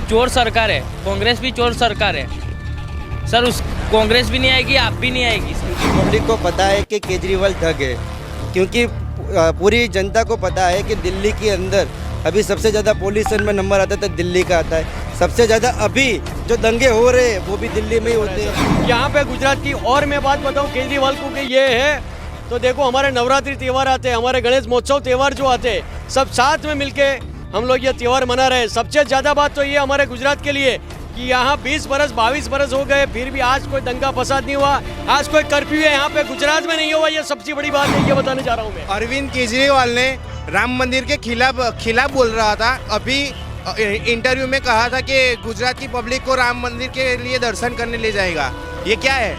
चोर सरकार है, कांग्रेस भी चोर सरकार है सर। उस कांग्रेस भी नहीं आएगी, आप भी नहीं आएगी सर। पब्लिक को पता है कि केजरीवाल ठग है, क्योंकि पूरी जनता को पता है कि दिल्ली के अंदर अभी सबसे ज़्यादा पॉल्यूशन में नंबर आता है तो दिल्ली का आता है। सबसे ज़्यादा अभी जो दंगे हो रहे हैं वो भी दिल्ली में ही होते हैं। यहाँ पे गुजरात की और मैं बात बताऊँ केजरीवाल को कि ये है, तो देखो हमारे नवरात्रि त्यौहार आते हैं, हमारे गणेश महोत्सव त्यौहार जो आते हैं, सब साथ में मिलके हम लोग ये त्यौहार मना रहे हैं। सबसे ज़्यादा बात तो ये हमारे गुजरात के लिए कि यहाँ 20 बरस 22 बरस हो गए, फिर भी आज कोई दंगा फसाद नहीं हुआ, आज कोई कर्फ्यू है यहाँ पे गुजरात में नहीं हुआ। ये सबसे बड़ी बात है, ये बताने जा रहा हूँ मैं। अरविंद केजरीवाल ने राम मंदिर के खिलाफ बोल रहा था। अभी इंटरव्यू में कहा था कि गुजरात की पब्लिक को राम मंदिर के लिए दर्शन करने ले जाएगा। ये क्या है?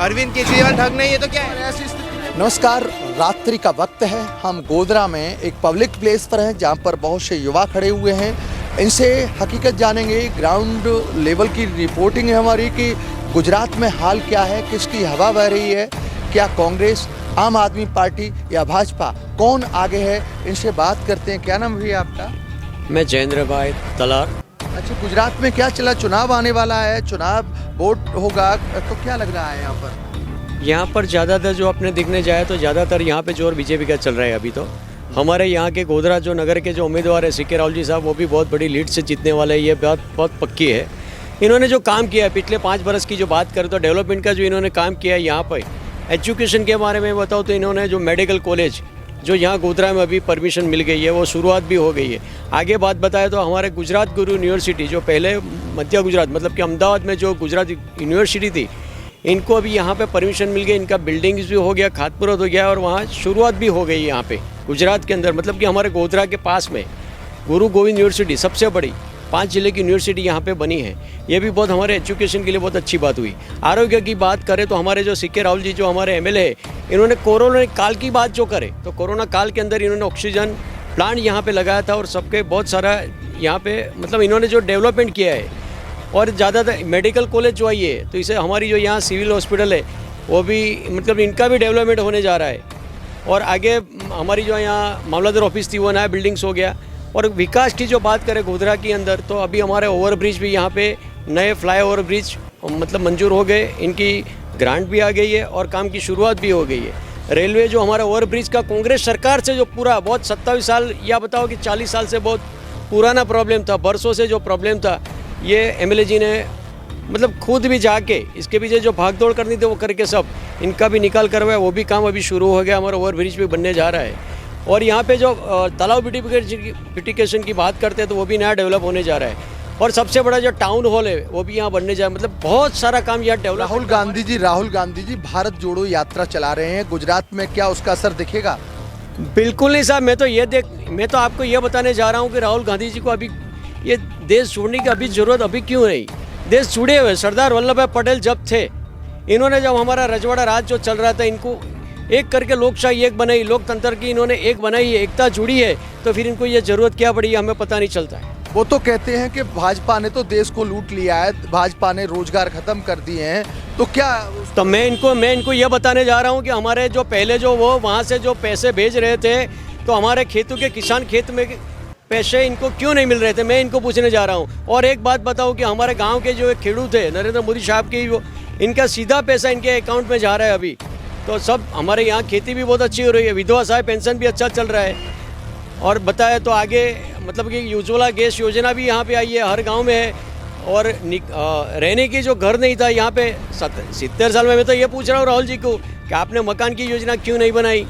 अरविंद केजरीवाल ठग नहीं, ये तो क्या है? ऐसी नमस्कार, रात्रि का वक्त है। हम गोधरा में एक पब्लिक प्लेस पर हैं जहां पर बहुत से युवा खड़े हुए हैं। इनसे हकीकत जानेंगे, ग्राउंड लेवल की रिपोर्टिंग है हमारी कि गुजरात में हाल क्या है, किसकी हवा बह रही है, क्या कांग्रेस, आम आदमी पार्टी या भाजपा, कौन आगे है। इनसे बात करते हैं। क्या नाम भैया आपका? मैं जयेंद्र भाई तलार। अच्छा, गुजरात में क्या चला, चुनाव आने वाला है, चुनाव वोट होगा, तो क्या लग रहा है यहाँ पर? यहाँ पर ज़्यादातर जो अपने दिखने जाए तो ज़्यादातर यहाँ पे जोर बीजेपी का चल रहा है। अभी तो हमारे यहाँ के गोधरा जो नगर के जो उम्मीदवार है सीके राहुल जी साहब, वो भी बहुत बड़ी लीड से जीतने वाले हैं, ये बात बहुत पक्की है। इन्होंने जो काम किया है पिछले 5 बरस की जो बात करें तो डेवलपमेंट का जो इन्होंने काम किया है यहाँ पर, एजुकेशन के बारे में बताओ तो इन्होंने जो मेडिकल कॉलेज जो यहाँ गोधरा में अभी परमिशन मिल गई है, वो शुरुआत भी हो गई है। आगे बात बताए तो हमारे गुजरात गुरु यूनिवर्सिटी जो पहले मध्य गुजरात मतलब कि अहमदाबाद में जो गुजरात यूनिवर्सिटी थी, इनको अभी यहाँ पे परमिशन मिल गई, इनका बिल्डिंग्स भी हो गया, खातपुरत हो गया और वहाँ शुरुआत भी हो गई यहाँ पे गुजरात के अंदर। मतलब कि हमारे गोधरा के पास में गुरु गोविंद यूनिवर्सिटी सबसे बड़ी 5 जिले की यूनिवर्सिटी यहाँ पे बनी है। ये भी बहुत हमारे एजुकेशन के लिए बहुत अच्छी बात हुई। आरोग्य की बात करें तो हमारे जो सीके राहुल जी जो हमारे एमएलए है, इन्होंने कोरोना काल की बात जो करे तो कोरोना काल के अंदर इन्होंने ऑक्सीजन प्लांट यहाँ पे लगाया था और सबके बहुत सारा यहाँ पे मतलब इन्होंने जो डेवलपमेंट किया है। और ज़्यादातर मेडिकल कॉलेज जो आई है तो इसे हमारी जो यहाँ सिविल हॉस्पिटल है वो भी मतलब इनका भी डेवलपमेंट होने जा रहा है। और आगे हमारी जो यहाँ मामलादार ऑफिस थी वो नया बिल्डिंग्स हो गया। और विकास की जो बात करें गोधरा के अंदर तो अभी हमारे ओवरब्रिज भी यहाँ पे नए फ्लाईओवर ब्रिज मतलब मंजूर हो गए, इनकी ग्रांट भी आ गई है और काम की शुरुआत भी हो गई है। रेलवे जो हमारा ओवरब्रिज का कांग्रेस सरकार से जो पूरा बहुत 27 साल या बताओ कि 40 साल से बहुत पुराना प्रॉब्लम था, बरसों से जो प्रॉब्लम था, ये एमएलए जी ने मतलब खुद भी जाके इसके पीछे जो भागदौड़ करनी थी वो करके सब इनका भी निकाल करवाया। वो भी काम अभी शुरू हो गया, हमारा ओवरब्रिज भी बनने जा रहा है। और यहाँ पे जो तालाब ब्यूटिफिकेशन की बात करते हैं तो वो भी नया डेवलप होने जा रहा है। और सबसे बड़ा जो टाउन हॉल है वो भी यहाँ बनने जा रहा है। मतलब बहुत सारा काम यहाँ डेवलप। राहुल गांधी जी भारत जोड़ो यात्रा चला रहे हैं गुजरात में, क्या उसका असर दिखेगा? बिल्कुल नहीं साहब, मैं तो आपको ये बताने जा रहा हूँ कि राहुल गांधी जी को अभी ये देश छोड़ने की अभी जरूरत अभी क्यों नहीं। देश जुड़े हुए सरदार वल्लभ भाई पटेल जब थे, इन्होंने जब हमारा रजवाड़ा राज जो चल रहा था, इनको एक करके लोकशाही एक बनाई, लोकतंत्र की इन्होंने एक बनाई है, एकता जुड़ी है, तो फिर इनको ये जरूरत क्या पड़ी हमें पता नहीं चलता है। वो तो कहते हैं कि भाजपा ने तो देश को लूट लिया है, भाजपा ने रोजगार खत्म कर दिए हैं, तो क्या? तो मैं इनको ये बताने जा रहा हूँ कि हमारे जो पहले जो वो वहाँ से जो पैसे भेज रहे थे तो हमारे खेतों के किसान खेत में पैसे इनको क्यों नहीं मिल रहे थे, मैं इनको पूछने जा रहा हूँ। और एक बात बताऊँ कि हमारे गाँव के जो खेडूत थे नरेंद्र मोदी साहब की, वो इनका सीधा पैसा इनके अकाउंट में जा रहा है अभी। तो सब हमारे यहाँ खेती भी बहुत अच्छी हो रही है, विधवा सहाय पेंशन भी अच्छा चल रहा है। और बताए तो आगे मतलब कि उज्ज्वला गैस योजना भी यहाँ पे आई है, हर गांव में है। और रहने की जो घर नहीं था यहाँ पे 70 साल में, मैं तो ये पूछ रहा हूँ राहुल जी को कि आपने मकान की योजना क्यों नहीं बनाई।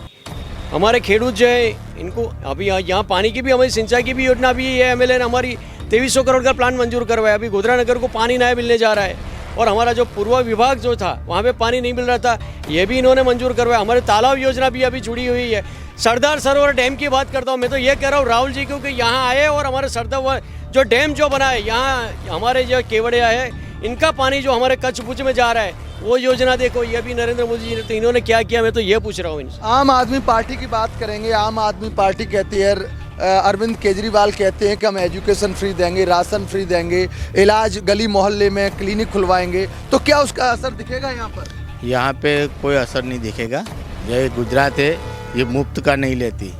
हमारे खेडूत जो है इनको अभी यहाँ पानी की भी, हमारी सिंचाई की भी योजना भी है, एमएलए ने हमारी 2300 करोड़ का प्लान मंजूर करवाया। अभी गोधरा नगर को पानी नया मिलने जा रहा है। और हमारा जो पूर्व विभाग जो था वहाँ पे पानी नहीं मिल रहा था, ये भी इन्होंने मंजूर करवाया। हमारे तालाब योजना भी अभी जुड़ी हुई है। सरदार सरोवर डैम की बात करता हूँ, मैं तो ये कह रहा हूँ राहुल जी को कि यहाँ आए और हमारे सरदार जो डैम जो बना है यहाँ हमारे जो केवड़िया है, इनका पानी जो हमारे कच्छ भुज में जा रहा है वो योजना देखो। ये भी नरेंद्र मोदी जी ने, तो इन्होंने क्या किया, मैं तो ये पूछ रहा हूँ इनसे। आम आदमी पार्टी की बात करेंगे। आम आदमी पार्टी कहती है, अरविंद केजरीवाल कहते हैं कि हम एजुकेशन फ्री देंगे, राशन फ्री देंगे, इलाज गली मोहल्ले में क्लिनिक खुलवाएंगे, तो क्या उसका असर दिखेगा यहाँ पर? यहाँ पे कोई असर नहीं दिखेगा। ये गुजरात है, ये मुफ्त का नहीं लेती।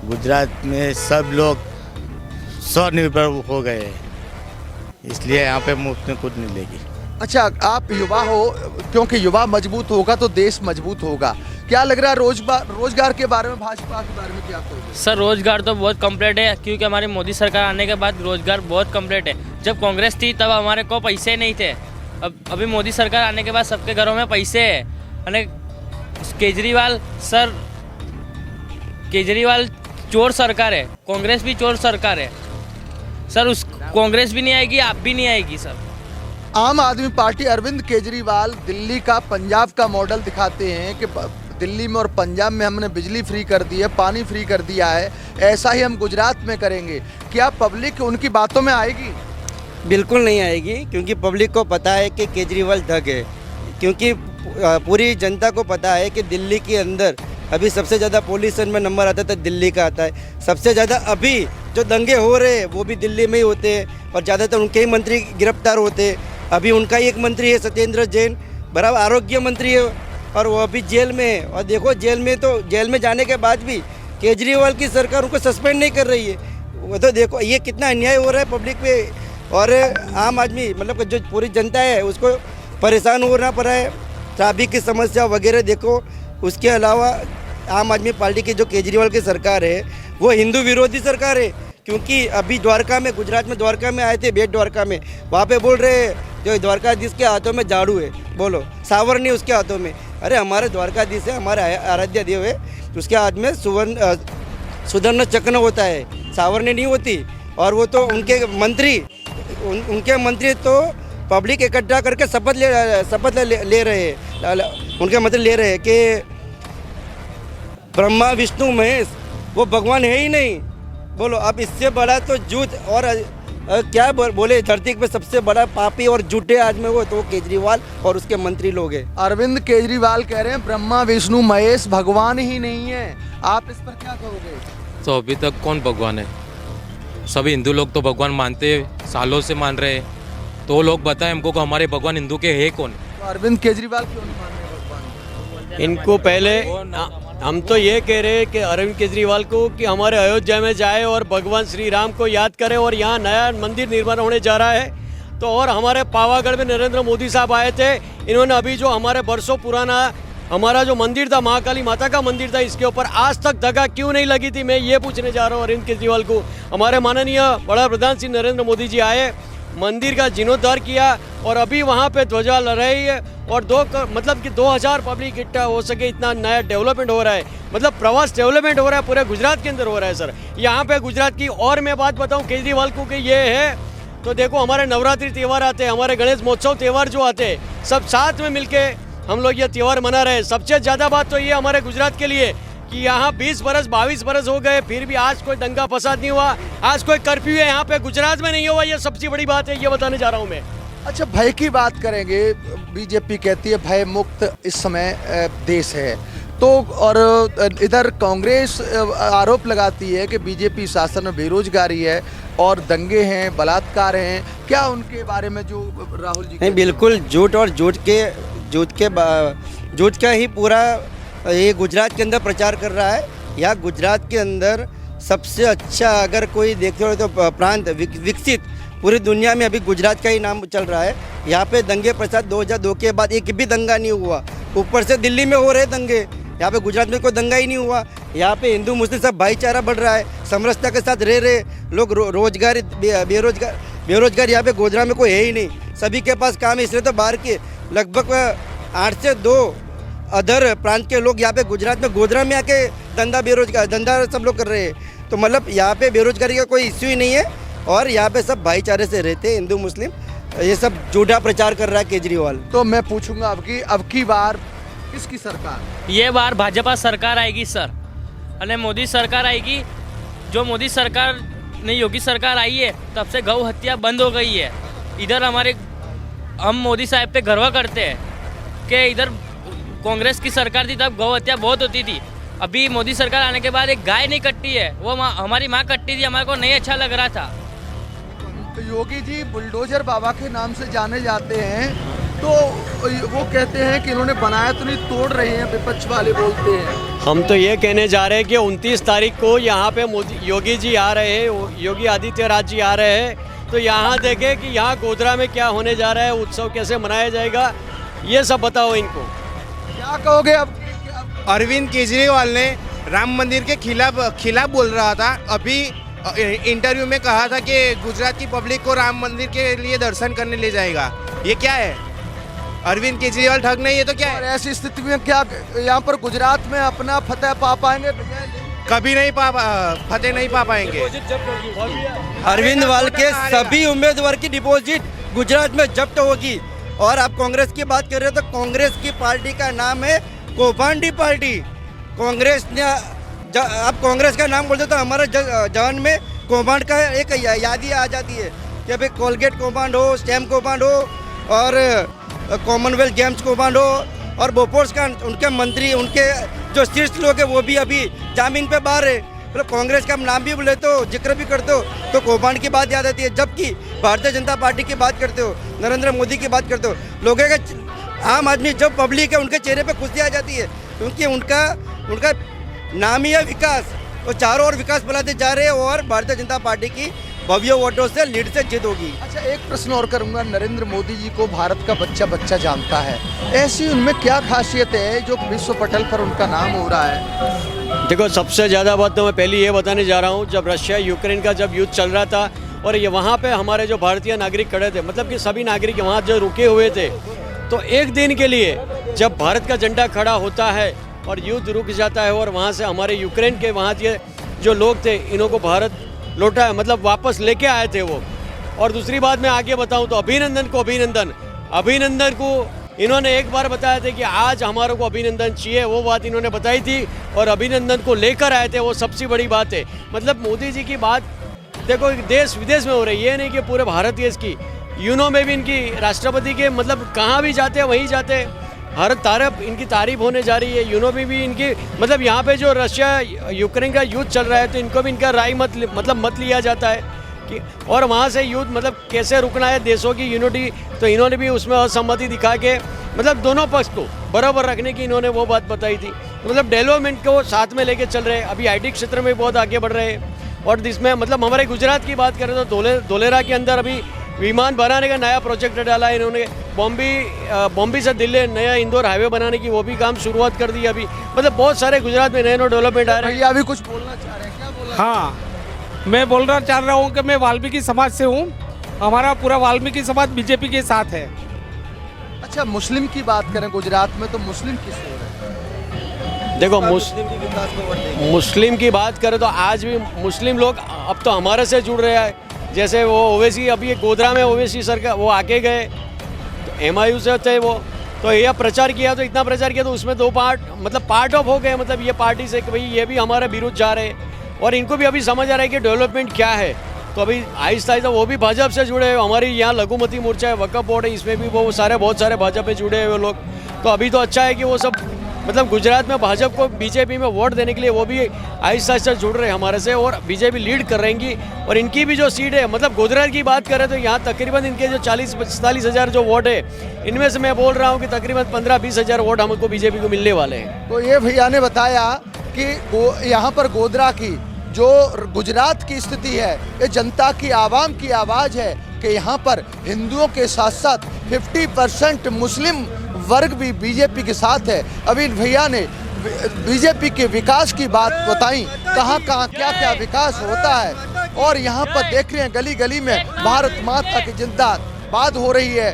गुजरात में सब लोग स्वनिर्भर हो गए हैं। इसलिए यहाँ पे मुफ्त में कुछ नहीं लेगी। अच्छा, आप युवा हो, क्योंकि युवा मजबूत होगा तो देश मजबूत होगा। क्या लग रहा है रोजगार के बारे में, भाजपा के बारे में क्या कहोगे? सर रोजगार तो बहुत कंप्लीट है, क्योंकि हमारी मोदी सरकार आने के बाद रोजगार बहुत कंप्लीट है। जब कांग्रेस थी तब हमारे को पैसे नहीं थे, अब अभी मोदी सरकार आने के बाद सबके घरों में पैसे है। અને केजरीवाल चोर सरकार है, कांग्रेस भी चोर सरकार है सर। उस कांग्रेस भी नहीं आएगी, आप भी नहीं आएगी सर। आम आदमी पार्टी अरविंद केजरीवाल दिल्ली का पंजाब का मॉडल दिखाते हैं कि दिल्ली में और पंजाब में हमने बिजली फ्री कर दी है, पानी फ्री कर दिया है, ऐसा ही हम गुजरात में करेंगे। क्या पब्लिक उनकी बातों में आएगी? बिल्कुल नहीं आएगी, क्योंकि पब्लिक को पता है कि केजरीवाल ठग है। क्योंकि पूरी जनता को पता है कि दिल्ली के अंदर अभी सबसे ज़्यादा पॉल्यूशन में नंबर आता है तो दिल्ली का आता है। सबसे ज़्यादा अभी जो दंगे हो रहे हैं वो भी दिल्ली में ही होते हैं, और ज़्यादातर उनके ही मंत्री गिरफ्तार होते हैं। अभी उनका ही एक मंत्री है सत्येंद्र जैन, बराबर आरोग्य मंत्री है, और वो अभी जेल में है। और देखो जेल में जाने के बाद भी केजरीवाल की सरकार उनको सस्पेंड नहीं कर रही है। वो तो देखो ये कितना अन्याय हो रहा है पब्लिक पे, और आम आदमी मतलब जो पूरी जनता है उसको परेशान होना पड़ा है। ट्रैफिक की समस्या वगैरह देखो। उसके अलावा आम आदमी पार्टी की जो केजरीवाल की सरकार है वो हिंदू विरोधी सरकार है। क्योंकि अभी द्वारका में, गुजरात में द्वारका में आए थे, बेट द्वारका में, वहाँ पे बोल रहे हैं जो द्वारकाधीश के हाथों में झाड़ू है, बोलो सावर नहीं उसके हाथों में। अरे हमारे द्वारकाधीश है, हमारे आराध्य देव है, उसके हाथ में सुवर्ण चक्र होता है, सावरनी नहीं होती। और वो तो उनके मंत्री तो पब्लिक इकट्ठा करके शपथ ले रहे हैं। उनके मंत्री ले रहे हैं कि ब्रह्मा विष्णु महेश वो भगवान है ही नहीं। बोलो अब इससे बड़ा तो झूठ और क्या बोले, धरती पे सबसे बड़ा पापी और झूठे आदमी वो तो केजरीवाल और उसके मंत्री लोग हैं। अरविंद केजरीवाल कह रहे हैं ब्रह्मा विष्णु महेश भगवान ही नहीं है। आप इस पर क्या कहोगे? तो अभी तक कौन भगवान है? सभी हिंदू लोग तो भगवान मानते, सालों से मान रहे हैं। तो वो लोग बताएं हमको कि हमारे भगवान हिंदू के है कौन? तो अरविंद केजरीवाल क्यों नहीं मान रहे भगवान? इनको पहले हम तो ये कह रहे हैं कि अरविंद केजरीवाल को कि हमारे अयोध्या में जाए और भगवान श्री राम को याद करें, और यहाँ नया मंदिर निर्माण होने जा रहा है। तो और हमारे पावागढ़ में नरेंद्र मोदी साहब आए थे, इन्होंने अभी जो हमारे बरसों पुराना हमारा जो मंदिर था, महाकाली माता का मंदिर था, इसके ऊपर आज तक धक्का क्यों नहीं लगी थी, मैं ये पूछने जा रहा हूँ अरविंद केजरीवाल को। हमारे माननीय बड़ा प्रधान श्री नरेंद्र मोदी जी आए, मंदिर का जीर्णोद्धार किया, और अभी वहाँ पे ध्वजा लहराई है, और मतलब कि 2000 पब्लिक इकट्ठा हो सके, इतना नया डेवलपमेंट हो रहा है। मतलब प्रवास डेवलपमेंट हो रहा है, पूरे गुजरात के अंदर हो रहा है सर। यहाँ पे गुजरात की और मैं बात बताऊँ केजरीवाल को कि ये है, तो देखो हमारे नवरात्रि त्यौहार आते हैं, हमारे गणेश महोत्सव त्यौहार जो आते हैं, सब साथ में मिलके हम लोग ये त्यौहार मना रहे हैं। सबसे ज़्यादा बात तो ये हमारे गुजरात के लिए कि यहाँ 20 बरस 22 बरस हो गए, फिर भी आज कोई दंगा फसाद नहीं हुआ, आज कोई कर्फ्यू है यहाँ पे गुजरात में नहीं हुआ। ये सबसे बड़ी बात है, ये बताने जा रहा हूँ मैं। अच्छा, भय की बात करेंगे। बीजेपी कहती है भय मुक्त इस समय देश है, तो और इधर कांग्रेस आरोप लगाती है कि बीजेपी शासन में बेरोजगारी है और दंगे हैं, बलात्कार हैं। क्या उनके बारे में जो राहुल जी? नहीं, बिल्कुल झूठ, और झूठ का ही पूरा ये गुजरात के अंदर प्रचार कर रहा है। या गुजरात के अंदर सबसे अच्छा अगर कोई देखते हो तो प्रांत विकसित पूरी दुनिया में अभी गुजरात का ही नाम चल रहा है। यहाँ पे दंगे प्रसाद 2002 के बाद एक भी दंगा नहीं हुआ। ऊपर से दिल्ली में हो रहे दंगे, यहाँ पे गुजरात में कोई दंगा ही नहीं हुआ। यहाँ पे हिंदू मुस्लिम सब भाईचारा बढ़ रहा है, समरसता के साथ रह रहे लोग। रोजगार बेरोजगार यहाँ पे गोधरा में कोई है ही नहीं, सभी के पास काम है। इसलिए तो बाहर के लगभग 8 से 2 अदर प्रांत के लोग यहाँ पे गुजरात में गोधरा में आके धंधा सब लोग कर रहे हैं। तो मतलब यहाँ पे बेरोजगारी का कोई इश्यू ही नहीं है, और यहाँ पे सब भाईचारे से रहते हैं हिंदू मुस्लिम। ये सब झूठा प्रचार कर रहा है केजरीवाल। तो मैं पूछूंगा अब की बार किसकी सरकार? ये बार भाजपा सरकार आएगी सर, अने मोदी सरकार आएगी। जो मोदी सरकार नहीं, योगी सरकार आई है तब से गौ हत्या बंद हो गई है। इधर हम मोदी साहब पे गर्व करते हैं कि इधर कांग्रेस की सरकार थी तब गौ हत्या बहुत होती थी। अभी मोदी सरकार आने के बाद एक गाय नहीं कटती है, वो हमारी माँ कटती थी, हमारे को नहीं अच्छा लग रहा था। तो योगी जी बुलडोजर बाबा के नाम से जाने जाते हैं, तो वो कहते हैं कि इन्होंने बनाया तो नहीं, तोड़ रहे हैं, विपक्ष वाले बोलते हैं। हम तो ये कहने जा रहे हैं कि 29 तारीख को यहाँ पे योगी जी आ रहे हैं, योगी आदित्यनाथ जी आ रहे हैं। तो यहाँ देखें कि यहाँ गोधरा में क्या होने जा रहा है, उत्सव कैसे मनाया जाएगा, ये सब बताओ इनको। क्या कहोगे अब? अरविंद केजरीवाल ने राम मंदिर के खिलाफ बोल रहा था। अभी इंटरव्यू में कहा था कि गुजरात की पब्लिक को राम मंदिर के लिए दर्शन करने ले जाएगा। ये क्या है? अरविंद केजरीवाल ठग नहीं, ये तो क्या और है? ऐसी स्थिति में क्या यहाँ पर गुजरात में अपना फतह पा पाएंगे? कभी नहीं फतेह नहीं पा पाएंगे। अरविंद वाल के सभी उम्मीदवार की डिपॉजिट गुजरात में जब्त होगी। और आप कांग्रेस की बात कर रहे हो तो कांग्रेस की पार्टी का नाम है कौभांडी पार्टी। कांग्रेस ने आप कांग्रेस का नाम बोलते तो हमारे जवान में कौभांड का एक यादी आ जाती है कि भाई कोलगेट कौभांड हो, स्टैम्प कौभांड हो और कॉमनवेल्थ गेम्स कौभांड हो और बोफोर्स का उनके मंत्री, उनके जो शीर्ष लोग हैं वो भी अभी जामीन पे बाहर है। मतलब कांग्रेस का नाम भी लेते हो, जिक्र भी करते हो तो कौभांड की बात याद आती है। जबकि भारतीय जनता पार्टी की बात करते हो, नरेंद्र मोदी की बात करते हो, लोगों के आम आदमी जब पब्लिक है उनके चेहरे पे खुशी आ जाती है, क्योंकि उनका नाम ही है विकास। वो चारों ओर विकास बनाते जा रहे हैं और भारतीय जनता पार्टी की भव्य वोटों से लीड से जीत होगी। अच्छा, एक प्रश्न और करूंगा। नरेंद्र मोदी जी को भारत का बच्चा बच्चा जानता है, ऐसी उनमें क्या खासियत है जो विश्व पटल पर उनका नाम हो रहा है? देखो, सबसे ज़्यादा बात तो मैं पहले ये बताने जा रहा हूँ, जब रशिया यूक्रेन का जब युद्ध चल रहा था और ये वहाँ पे हमारे जो भारतीय नागरिक खड़े थे, मतलब कि सभी नागरिक वहाँ जो रुके हुए थे, तो एक दिन के लिए जब भारत का झंडा खड़ा होता है और युद्ध रुक जाता है और वहाँ से हमारे यूक्रेन के वहाँ के जो लोग थे, इन्हों को भारत लौटा है, मतलब वापस लेके आए थे वो। और दूसरी बात मैं आगे बताऊं तो अभिनंदन को इन्होंने एक बार बताया था कि आज हमारे को अभिनंदन चाहिए, वो बात इन्होंने बताई थी और अभिनंदन को लेकर आए थे, वो सबसे बड़ी बात है। मतलब मोदी जी की बात देखो देश विदेश में हो रही है, नहीं कि पूरे भारत देश की। यूनो में भी इनकी राष्ट्रपति के मतलब कहाँ भी जाते हैं वहीं जाते हैं, हर तरफ इनकी तारीफ होने जा रही है। यूनो में भी इनकी मतलब यहाँ पे जो रशिया यूक्रेन का युद्ध चल रहा है तो इनको भी इनका राय मत लिया जाता है कि और वहाँ से युद्ध मतलब कैसे रुकना है, देशों की यूनिटी, तो इन्होंने भी उसमें असहमति दिखा के मतलब दोनों पक्ष को बराबर रखने की इन्होंने वो बात बताई थी। मतलब डेवलपमेंट को साथ में लेके चल रहे हैं, अभी IT क्षेत्र में बहुत आगे बढ़ रहे हैं। और जिसमें मतलब हमारे गुजरात की बात करें तो धोलेरा के अंदर अभी विमान बनाने का नया प्रोजेक्ट डाला है इन्होंने। बॉम्बे से दिल्ली नया इंदौर हाईवे बनाने की वो भी काम शुरुआत कर दी अभी। मतलब बहुत सारे गुजरात में नए डेवलपमेंट आ रहे हैं। भैया अभी कुछ बोलना चाह रहे हैं, क्या बोलना? हाँ, मैं बोलना चाह रहा हूँ कि मैं वाल्मीकि समाज से हूँ। हमारा पूरा वाल्मीकि समाज बीजेपी के साथ है। अच्छा, मुस्लिम की बात करें गुजरात में तो मुस्लिम किस ओर है? देखो, मुस्लिम की बात करें तो आज भी मुस्लिम लोग अब तो हमारे से जुड़ रहे हैं। जैसे वो ओवैसी अभी गोधरा में ओवैसी सरकार वो आके गए तो MIU से थे वो, तो यह प्रचार किया, तो इतना प्रचार किया तो उसमें दो पार्ट ऑफ हो गए। मतलब ये पार्टी से कि भाई ये भी हमारे विरुद्ध जा रहे हैं और इनको भी अभी समझ आ रहा है कि डेवलपमेंट क्या है। तो अभी आहिस्ता आहिस्ता वो भी भाजपा से जुड़े हैं। हमारी यहाँ लघुमती मोर्चा है, वक्फ बोर्ड है, इसमें भी वो बहुत सारे भाजपा पे जुड़े हुए लोग। तो अभी तो अच्छा है कि वो सब मतलब गुजरात में भाजपा को बीजेपी में वोट देने के लिए वो भी आहिस्ता आहिस्ता जुड़ रहे हैं हमारे से और बीजेपी लीड कर रहेंगी। और इनकी भी जो सीट है, मतलब गोधरा की बात करें तो यहाँ तकरीबन इनके जो 40-45 हज़ार जो वोट है, इनमें से मैं बोल रहा हूँ कि तकरीबन 15-20 हज़ार वोट हमको बीजेपी को मिलने वाले हैं। तो ये भैया ने बताया कि यहाँ पर गोधरा की जो गुजरात की स्थिति है, ये जनता की आवाम की आवाज़ है कि यहाँ पर हिंदुओं के साथ साथ 50% मुस्लिम वर्ग भी बीजेपी के साथ है। अभी भैया ने बीजेपी के विकास की बात बताई, कहाँ क्या विकास होता है। और यहाँ पर देख रहे हैं गली गली में भारत माता की जिंदाबाद हो रही है।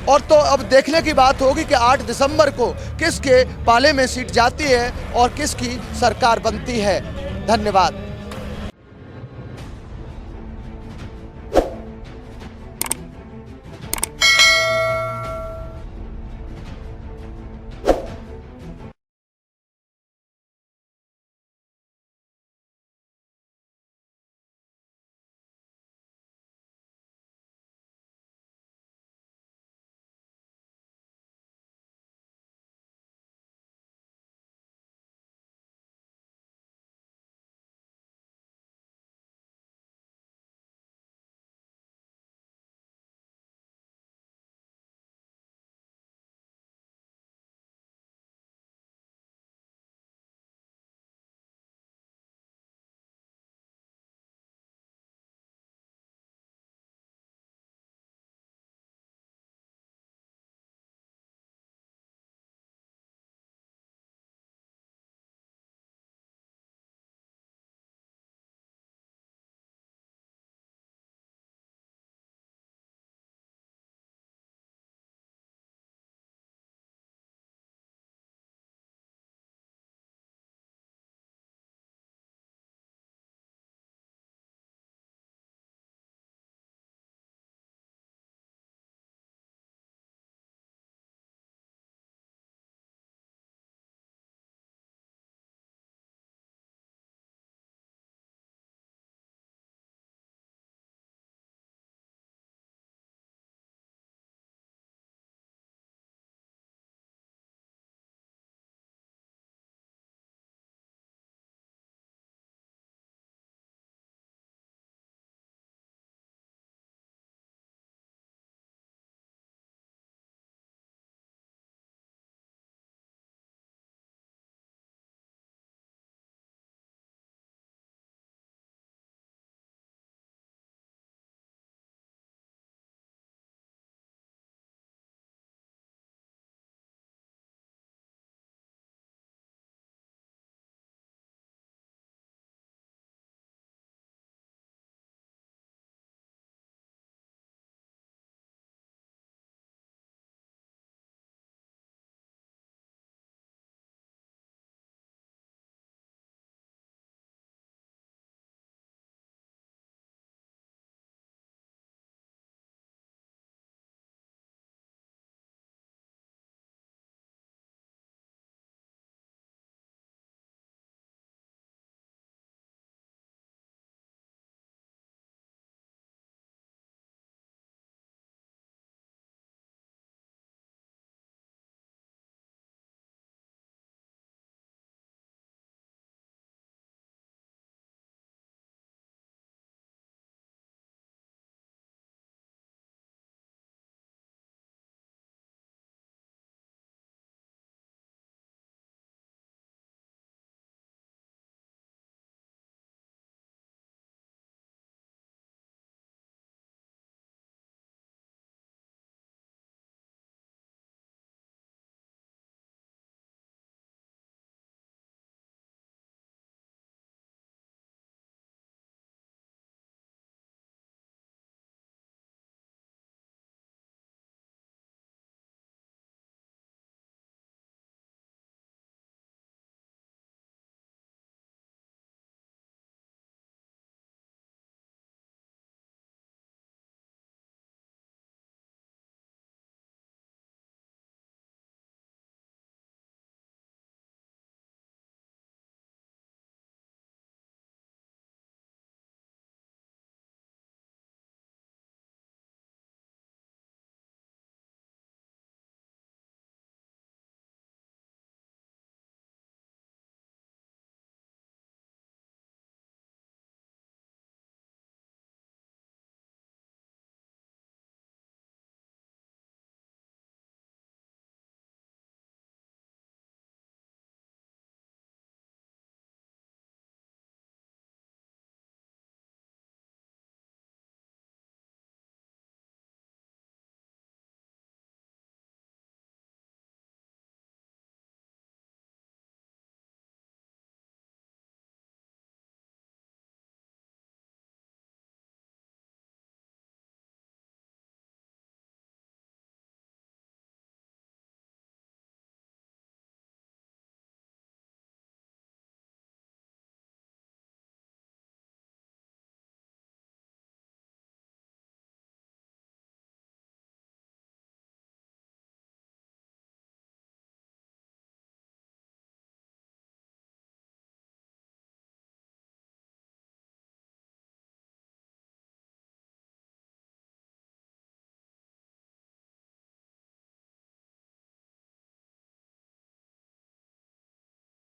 और तो अब देखने की बात होगी कि 8 दिसंबर को किसके पाले में सीट जाती है और किसकी सरकार बनती है। धन्यवाद।